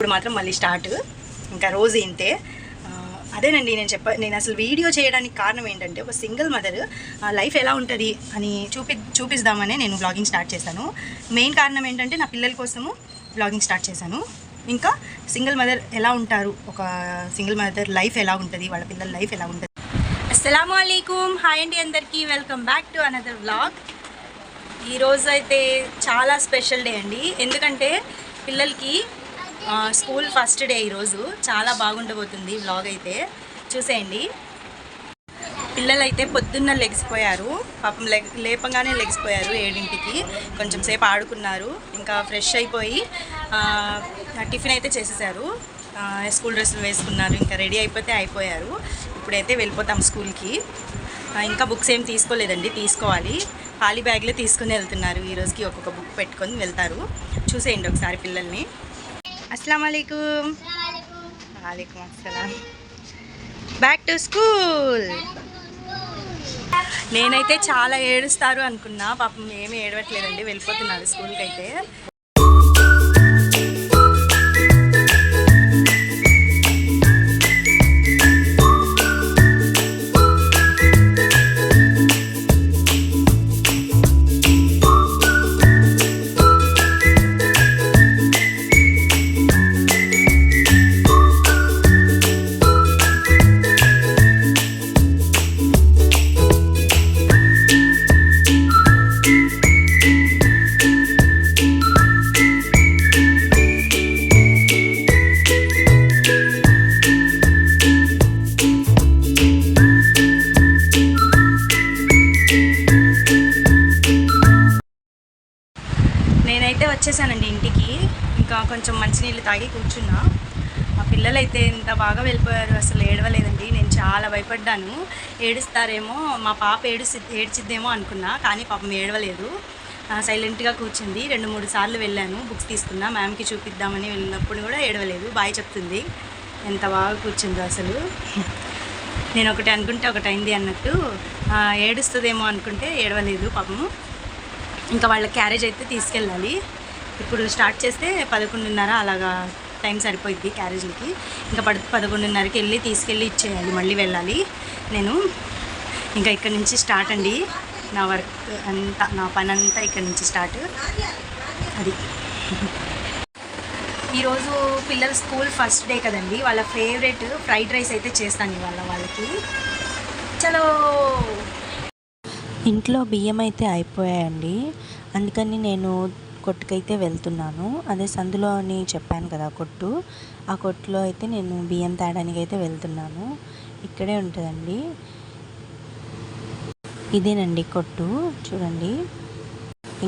ఇప్పుడు మాత్రం మళ్ళీ స్టార్ట్, ఇంకా రోజు ఇంతే. అదేనండి నేను అసలు వీడియో చేయడానికి కారణం ఏంటంటే, ఒక సింగిల్ మదర్ లైఫ్ ఎలా ఉంటుంది అని చూపిద్దామని నేను వ్లాగింగ్ స్టార్ట్ చేశాను. మెయిన్ కారణం ఏంటంటే నా పిల్లల కోసము వ్లాగింగ్ స్టార్ట్ చేశాను. ఇంకా సింగిల్ మదర్ ఎలా ఉంటారు, ఒక సింగిల్ మదర్ లైఫ్ ఎలా ఉంటుంది, వాళ్ళ పిల్లల లైఫ్ ఎలా ఉంటుంది. అస్సలాము అలైకుమ్, హాయ్ అండి అందరికీ, welcome back to another vlog. ఈరోజు అయితే చాలా స్పెషల్ డే అండి, ఎందుకంటే పిల్లలకి స్కూల్ ఫస్ట్ డే ఈరోజు. చాలా బాగుండబోతుంది వ్లాగ్, అయితే చూసేయండి. పిల్లలు అయితే పొద్దున్న లెగిసిపోయారు, పాపం లేపంగానే లెగిసిపోయారు 7ంటికి. కొంచెం సేపు ఆడుకున్నారు, ఇంకా ఫ్రెష్ అయిపోయి టిఫిన్ అయితే చేసేసారు, స్కూల్ డ్రెస్సులు వేసుకున్నారు, ఇంకా రెడీ అయిపోతే అయిపోయారు. ఇప్పుడైతే వెళ్ళిపోతాం స్కూల్కి. ఇంకా బుక్స్ ఏం తీసుకోలేదండి, తీసుకోవాలి. ఖాళీ బ్యాగ్లో తీసుకుని వెళ్తున్నారు. ఈరోజుకి ఒక్కొక్క బుక్ పెట్టుకొని వెళ్తారు. చూసేయండి ఒకసారి పిల్లల్ని. అస్సలాము అలైకుమ్. వాలేకుమ్ అస్సలాం. Back to school. నేనైతే చాలా ఏడుస్తారు అనుకున్నా, పాపం ఏమీ ఏడవట్లేదండి, వెళ్ళిపోతున్నారు స్కూల్కి అయితే. నేనైతే వచ్చేసానండి ఇంటికి. ఇంకా కొంచెం మంచినీళ్ళు తాగి కూర్చున్నా. మా పిల్లలైతే ఎంత బాగా వెళ్ళిపోయారు, అసలు ఏడవలేదండి. నేను చాలా భయపడ్డాను, ఏడుస్తారేమో, మా పాప ఏడ్చిద్దేమో అనుకున్నా, కానీ పాపం ఏడవలేదు, సైలెంట్గా కూర్చుంది. 2-3 సార్లు వెళ్ళాను, బుక్స్ తీసుకున్నా, మ్యామ్కి చూపిద్దామని వెళ్ళినప్పుడు కూడా ఏడవలేదు, బాయ్ చెప్తుంది. ఎంత బాగా కూర్చుందో అసలు. నేను ఒకటి అనుకుంటే ఒకటి అయింది అన్నట్టు, ఏడుస్తుందేమో అనుకుంటే ఏడవలేదు పాపము. ఇంకా వాళ్ళ క్యారేజ్ అయితే తీసుకెళ్ళాలి. ఇప్పుడు స్టార్ట్ చేస్తే 11:30 అలాగా టైం సరిపోయింది క్యారేజ్లకి. ఇంకా 11:30కి వెళ్ళి తీసుకెళ్ళి ఇచ్చేయాలి, మళ్ళీ వెళ్ళాలి నేను. ఇంకా ఇక్కడ నుంచి స్టార్ట్ అండి నా వర్క్ అంతా, నా పని అంతా ఇక్కడ నుంచి స్టార్ట్. అది ఈరోజు పిల్లల స్కూల్ ఫస్ట్ డే కదండి, వాళ్ళ ఫేవరెట్ ఫ్రైడ్ రైస్ అయితే చేస్తాను ఇవాళ వాళ్ళకి. చలో. ఇంట్లో బియ్యం అయితే అయిపోయాయండి, అందుకని నేను కొట్టుకైతే వెళ్తున్నాను. అదే సందులో అని చెప్పాను కదా కొట్టు, ఆ కొట్టులో అయితే నేను బియ్యం తేడానికి అయితే వెళ్తున్నాను. ఇక్కడే ఉంటుందండి, ఇదేనండి కొట్టు, చూడండి.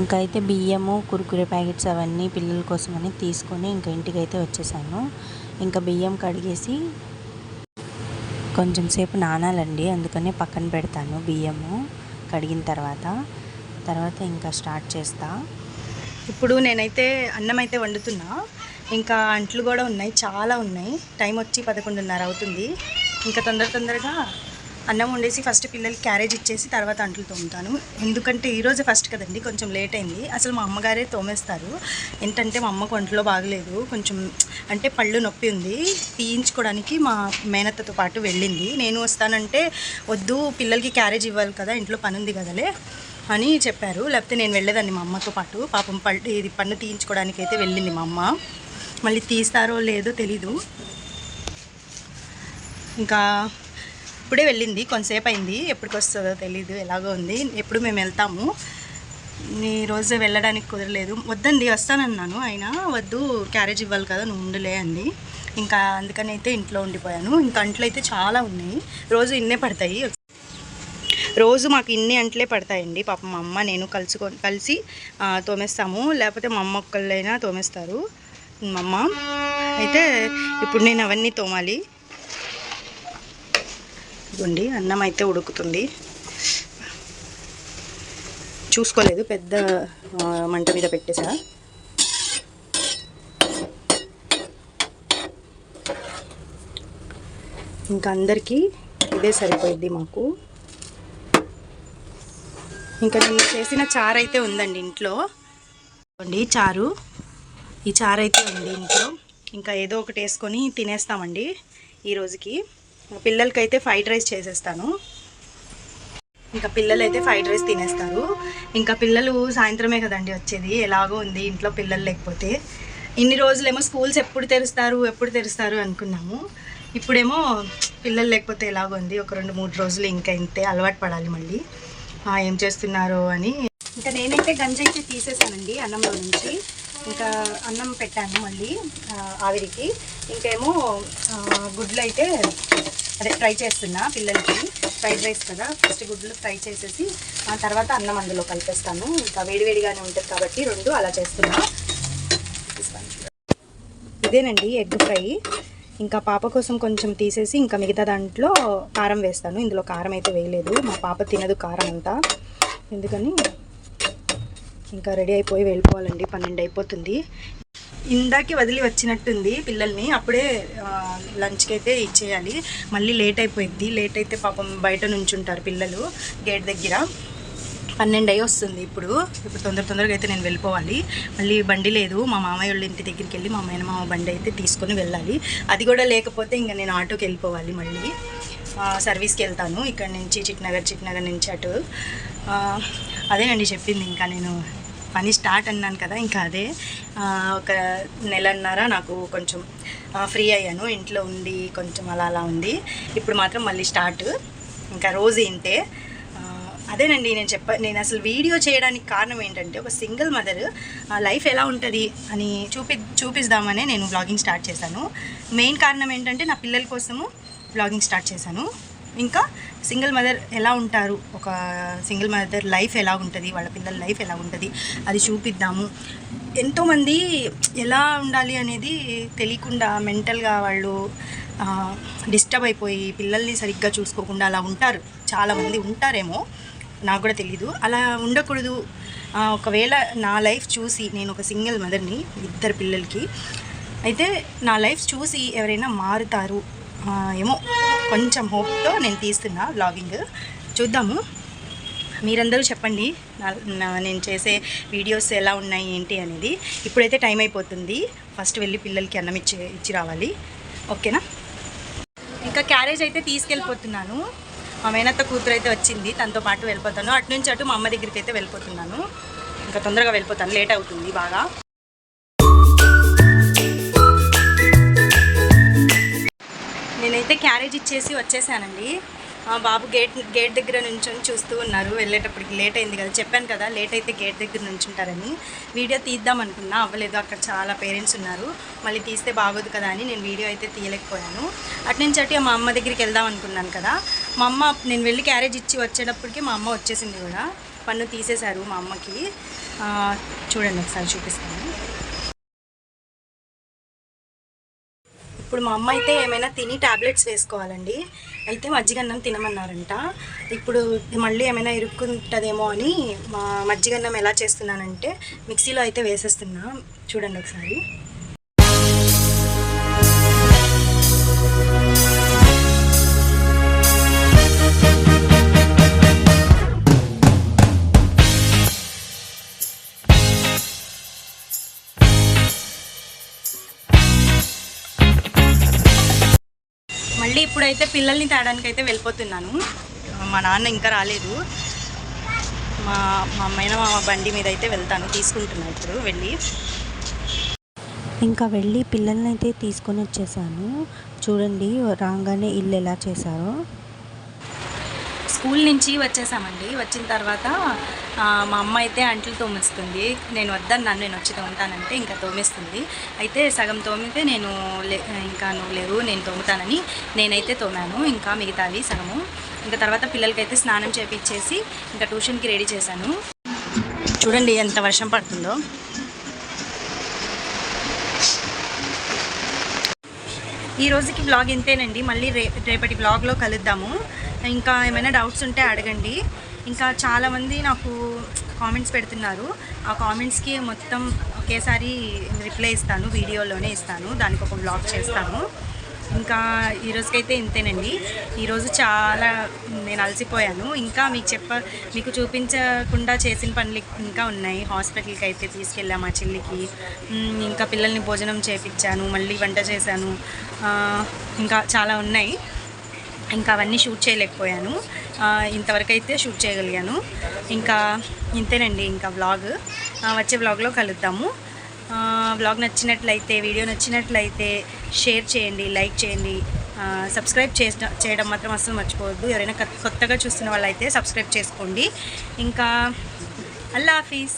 ఇంకా అయితే బియ్యము, కుర్కురే ప్యాకెట్స్ అవన్నీ పిల్లల కోసమని తీసుకొని ఇంకా ఇంటికైతే వచ్చేసాను. ఇంకా బియ్యం కడిగేసి కొంచెం సేపు నానాలండి, అందుకనే పక్కన పెడతాను బియ్యము కడిగిన తర్వాత ఇంకా స్టార్ట్ చేస్తా. ఇప్పుడు నేనైతే అన్నం అయితే వండుతున్నా, ఇంకా అంట్లు కూడా ఉన్నాయి, చాలా ఉన్నాయి. టైం వచ్చి 11:30 అవుతుంది. ఇంకా తొందరగా అన్నం వండేసి ఫస్ట్ పిల్లలకి క్యారేజ్ ఇచ్చేసి తర్వాత అంట్లు తోముతాను. ఎందుకంటే ఈరోజు ఫస్ట్ కదండి, కొంచెం లేట్ అయింది. అసలు మా అమ్మగారే తోమేస్తారు. ఏంటంటే మా అమ్మకు ఒంట్లో బాగలేదు, కొంచెం అంటే పళ్ళు నొప్పి ఉంది, తీయించుకోవడానికి మా మేనత్తతో పాటు వెళ్ళింది. నేను వస్తానంటే వద్దు, పిల్లలకి క్యారేజ్ ఇవ్వాలి కదా, ఇంట్లో పని ఉంది కదలే అని చెప్పారు. లేకపోతే నేను వెళ్ళేదాన్ని మా అమ్మతో పాటు. పాపం పన్ను తీయించుకోవడానికి అయితే వెళ్ళింది మా అమ్మ. మళ్ళీ తీస్తారో లేదో తెలీదు. ఇంకా ఇప్పుడే వెళ్ళింది, కొంతసేపు అయింది, ఎప్పటికి వస్తుందో తెలీదు, ఎలాగో ఉంది. ఎప్పుడు మేము వెళ్తాము, ఈరోజు వెళ్ళడానికి కుదరలేదు. వద్దండి వస్తానన్నాను, అయినా వద్దు, క్యారేజ్ ఇవ్వాలి కదా, నువ్వు ఉండులే అండి. ఇంకా అందుకని అయితే ఇంట్లో ఉండిపోయాను. ఇంకా అంట్లు అయితే చాలా ఉన్నాయి, రోజు ఇన్నే పడతాయి, రోజు మాకు ఇన్ని అంట్లే పడతాయండి. పాపం మా అమ్మ నేను కలిసి తోమేస్తాము, లేకపోతే మా అమ్మ ఒక్కళ్ళైనా తోమేస్తారు. మా అమ్మ అయితే ఇప్పుడు నేను అవన్నీ తోమాలి. ఇదిగోండి అన్నం అయితే ఉడుకుతుంది, చూసుకోలేదు, పెద్ద మంట మీద పెట్టేసా. ఇంకా అందరికీ ఇదే సరిపోయింది మాకు. ఇంకా నేను చేసిన చారు అయితే ఉందండి ఇంట్లో, చారు, ఈ చారు అయితే ఉంది ఇంట్లో. ఇంకా ఏదో ఒకటి వేసుకొని తినేస్తామండి ఈ రోజుకి. పిల్లలకైతే ఫ్రైడ్ రైస్ చేసేస్తాను. ఇంకా పిల్లలు అయితే ఫ్రైడ్ రైస్ తినేస్తారు. ఇంకా పిల్లలు సాయంత్రమే కదండి వచ్చేది, ఎలాగో ఉంది ఇంట్లో పిల్లలు లేకపోతే. ఇన్ని రోజులేమో స్కూల్స్ ఎప్పుడు తెరుస్తారు అనుకున్నాము. ఇప్పుడేమో పిల్లలు లేకపోతే ఎలాగో ఉంది. ఒక 2-3 రోజులు ఇంకా ఇంతే, అలవాటు పడాలి మళ్ళీ. ఏం చేస్తున్నారో అని. ఇంకా నేనైతే గంజి అయితే తీసేసానండి అన్నంలో నుంచి. ఇంకా అన్నం పెట్టాను మళ్ళీ ఆవిరికి. ఇంకేమో గుడ్లు అయితే ఫ్రై చేస్తున్నా పిల్లలకి. ఫ్రైడ్ రైస్ కదా, ఫస్ట్ గుడ్లు ఫ్రై చేసేసి ఆ తర్వాత అన్నం అందులో కలిపేస్తాను. ఇంకా వేడివేడిగానే ఉంటుంది కాబట్టి 2 అలా చేస్తున్నా. ఇదేనండి ఎగ్ ఫ్రై. ఇంకా పాప కోసం కొంచెం తీసేసి ఇంకా మిగతా దాంట్లో కారం వేస్తాను. ఇందులో కారం అయితే వేయలేదు, మా పాప తినదు కారం అంతా, ఎందుకని ఇంకా రెడీ అయిపోయి వెళ్ళిపోవాలండి. 12 అయిపోతుంది. ఇందాకే వదిలి వచ్చినట్టుంది పిల్లల్ని, అప్పుడే లంచ్కి అయితే ఇచ్చేయాలి. మళ్ళీ లేట్ అయిపోయింది. లేట్ అయితే పాపం బయట నుంచుంటారు పిల్లలు గేట్ దగ్గర. 12 అయి వస్తుంది ఇప్పుడు తొందరగా అయితే నేను వెళ్ళిపోవాలి. మళ్ళీ బండి లేదు, మా మామయ్య వాళ్ళ ఇంటి దగ్గరికి వెళ్ళి మా మేనమామ బండి అయితే తీసుకొని వెళ్ళాలి. అది కూడా లేకపోతే ఇంకా నేను ఆటోకి వెళ్ళిపోవాలి. మళ్ళీ సర్వీస్కి వెళ్తాను ఇక్కడ నుంచి, చిట్నగర్ నుంచి అటు. అదేనండి చెప్పింది. ఇంకా నేను పని స్టార్ట్ అన్నాను కదా, ఇంకా అదే. ఒక నెలన్నర నాకు కొంచెం ఫ్రీ అయ్యాను, ఇంట్లో ఉండి కొంచెం అలా ఉంది. ఇప్పుడు మాత్రం మళ్ళీ స్టార్ట్, ఇంకా రోజు ఇంతే. అదేనండి నేను అసలు వీడియో చేయడానికి కారణం ఏంటంటే, ఒక సింగిల్ మదర్ లైఫ్ ఎలా ఉంటుంది అని చూపిద్దామనే నేను వ్లాగింగ్ స్టార్ట్ చేశాను. మెయిన్ కారణం ఏంటంటే నా పిల్లల కోసము వ్లాగింగ్ స్టార్ట్ చేశాను. ఇంకా సింగిల్ మదర్ ఎలా ఉంటారు, ఒక సింగిల్ మదర్ లైఫ్ ఎలా ఉంటుంది, వాళ్ళ పిల్లల లైఫ్ ఎలా ఉంటుంది అది చూపిద్దాము. ఎంతోమంది ఎలా ఉండాలి అనేది తెలియకుండా మెంటల్గా వాళ్ళు డిస్టర్బ్ అయిపోయి పిల్లల్ని సరిగ్గా చూసుకోకుండా అలా ఉంటారు. చాలామంది ఉంటారేమో, నాకు కూడా తెలీదు. అలా ఉండకూడదు. ఒకవేళ నా లైఫ్ చూసి, నేను ఒక సింగిల్ మదర్ని 2 పిల్లలకి, అయితే నా లైఫ్ చూసి ఎవరైనా మారుతారు ఏమో కొంచెం హోప్తో నేను తీస్తున్నా వ్లాగింగ్. చూద్దాము, మీరందరూ చెప్పండి నేను చేసే వీడియోస్ ఎలా ఉన్నాయి ఏంటి అనేది. ఇప్పుడైతే టైం అయిపోతుంది, ఫస్ట్ వెళ్ళి పిల్లలకి అన్నం ఇచ్చి రావాలి. ఓకేనా? ఇంకా క్యారేజ్ అయితే తీసుకెళ్ళిపోతున్నాను. మా మేనత్త కూతురు అయితే వచ్చింది, తనతో పాటు వెళ్ళిపోతాను. అటు నుంచి అటు మా అమ్మ దగ్గరికి అయితే వెళ్ళిపోతున్నాను. ఇంకా తొందరగా వెళ్ళిపోతాను, లేట్ అవుతుంది బాగా. నేనైతే క్యారేజ్ ఇచ్చేసి వచ్చేసానండి. బాబు గేట్ దగ్గర నుంచొని చూస్తూ ఉన్నారు. వెళ్ళేటప్పటికి లేట్ అయింది కదా, చెప్పాను కదా లేట్ అయితే గేట్ దగ్గర నుంచుంటారని. వీడియో తీద్దాం అనుకున్నా, అవ్వలేదు. అక్కడ చాలా పేరెంట్స్ ఉన్నారు, మళ్ళీ తీస్తే బాగోదు కదా అని నేను వీడియో అయితే తీయలేకపోయాను. అటు నుంచి అటు మా అమ్మ దగ్గరికి వెళ్దాం అనుకున్నాను కదా, మా అమ్మ నేను వెళ్ళి క్యారేజ్ ఇచ్చి వచ్చేటప్పటికి మా అమ్మ వచ్చేసింది కూడా. పన్ను తీసేశారు మా అమ్మకి. చూడండి ఒకసారి చూపిస్తాను. ఇప్పుడు మా అమ్మ అయితే ఏమైనా తిని ట్యాబ్లెట్స్ వేసుకోవాలండి. అయితే మజ్జిగన్నం తినమన్నారంట. ఇప్పుడు మళ్ళీ ఏమైనా ఇరుక్కుంటుందేమో అని మజ్జిగన్నం ఎలా చేస్తున్నానంటే మిక్సీలో అయితే వేసేస్తున్నా. చూడండి ఒకసారి. మళ్ళీ ఇప్పుడైతే పిల్లల్ని తేడానికి అయితే వెళ్ళిపోతున్నాను. మా నాన్న ఇంకా రాలేదు. మా అమ్మాయిన మా బండి మీద అయితే వెళ్తాను, తీసుకుంటున్నాను ఇప్పుడు వెళ్ళి పిల్లల్ని అయితే తీసుకొని వచ్చేసాను. చూడండి రాగానే ఇల్లు ఎలా చేశారో. స్కూల్ నుంచి వచ్చేసామండి. వచ్చిన తర్వాత మా అమ్మ అయితే అంట్లు తోమిస్తుంది. నేను వద్దన్నాను, నేను వచ్చి తోముతానంటే ఇంకా తోమేస్తుంది. అయితే సగం తోమితే ఇంకా నువ్వు లేవు నేను తోముతానని నేనైతే తోమాను. ఇంకా మిగతాది సగము. ఇంకా తర్వాత పిల్లలకైతే స్నానం చేపించేసి ఇంకా ట్యూషన్కి రెడీ చేశాను. చూడండి ఎంత వర్షం పడుతుందో. ఈ రోజుకి బ్లాగ్ ఇంతేనండి. మళ్ళీ రేపటి బ్లాగ్లో కలుద్దాము. ఇంకా ఏమైనా డౌట్స్ ఉంటే అడగండి. ఇంకా చాలామంది నాకు కామెంట్స్ పెడుతున్నారు. ఆ కామెంట్స్కి మొత్తం ఒకేసారి రిప్లై ఇస్తాను, వీడియోలోనే ఇస్తాను. దానికి ఒక బ్లాగ్ చేస్తాను. ఇంకా ఈరోజుకైతే ఇంతేనండి. ఈరోజు చాలా నేను అలసిపోయాను. ఇంకా మీకు చూపించకుండా చేసిన పనులు ఇంకా ఉన్నాయి. హాస్పిటల్కి అయితే తీసుకెళ్ళాము మా చెల్లికి. ఇంకా పిల్లల్ని భోజనం చేపించాను, మళ్ళీ వంట చేశాను, ఇంకా చాలా ఉన్నాయి. ఇంకా అవన్నీ షూట్ చేయలేకపోయాను. ఇంతవరకు అయితే షూట్ చేయగలిగాను. ఇంకా ఇంతేనండి. ఇంకా వ్లాగ్ వచ్చే వ్లాగ్లో కలుద్దాము. వ్లాగ్ నచ్చినట్లయితే, వీడియో నచ్చినట్లయితే షేర్ చేయండి, లైక్ చేయండి, సబ్స్క్రైబ్ చేయడం మాత్రం అస్సలు మర్చిపోవద్దు. ఎవరైనా కొత్తగా చూస్తున్న వాళ్ళైతే సబ్స్క్రైబ్ చేసుకోండి. ఇంకా అల్లా హాఫీజ్.